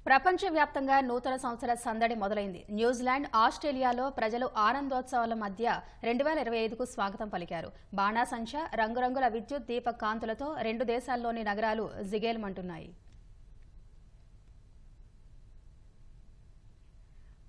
ప్రపంచవ్యాప్తంగా నూతన సంవత్సర సందడి మొదలైంది. న్యూజిలాండ్, ఆస్ట్రేలియాలో ప్రజలు ఆనందోత్సవాల మధ్య 2025కు స్వాగతం పలికారు. బాణాసంచా, రంగురంగుల విద్యుత్ దీప కాంతులతో రెండు దేశాల్లోని నగరాలు జిగేల్మంటున్నాయి.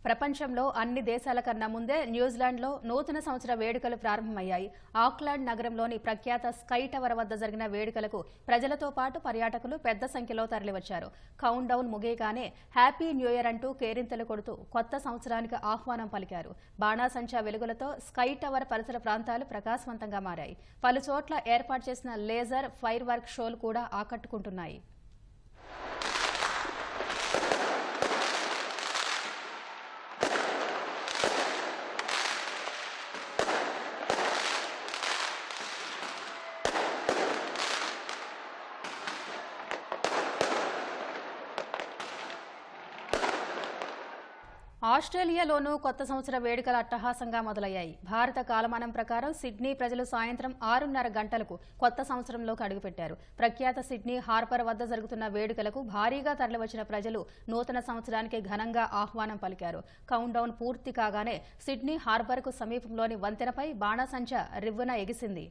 ప్రపంచంలో అన్ని దేశాల కన్నా ముందే న్యూజిలాండ్లో నూతన సంవత్సర వేడుకలు ప్రారంభమయ్యాయి. ఆక్లాండ్ నగరంలోని ప్రఖ్యాత స్కై టవర్ వద్ద జరిగిన వేడుకలకు ప్రజలతో పాటు పర్యాటకులు పెద్ద సంఖ్యలో తరలివచ్చారు. కౌంట్ డౌన్ ముగియగానే హ్యాపీ న్యూ ఇయర్ అంటూ కేరింతలు కొడుతూ కొత్త సంవత్సరానికి ఆహ్వానం పలికారు. బాణాసంచా వెలుగులతో స్కై టవర్ పరిసర ప్రాంతాలు ప్రకాశవంతంగా మారాయి. పలు చోట్ల ఏర్పాటు చేసిన లేజర్, ఫైర్ వర్క్ షోలు కూడా ఆకట్టుకుంటున్నాయి. ఆస్ట్రేలియాలోనూ కొత్త సంవత్సర వేడుకలు అట్టహాసంగా మొదలయ్యాయి. భారత కాలమానం ప్రకారం సిడ్నీ ప్రజలు సాయంత్రం 6:30 గంటలకు కొత్త సంవత్సరంలోకి అడుగుపెట్టారు. ప్రఖ్యాత సిడ్నీ హార్బర్ వద్ద జరుగుతున్న వేడుకలకు భారీగా తరలివచ్చిన ప్రజలు నూతన సంవత్సరానికి ఘనంగా ఆహ్వానం పలికారు. కౌంట్ డౌన్ పూర్తి కాగానే సిడ్నీ హార్బర్కు సమీపంలోని వంతెనపై బాణాసంచా రివ్వున ఎగిసింది.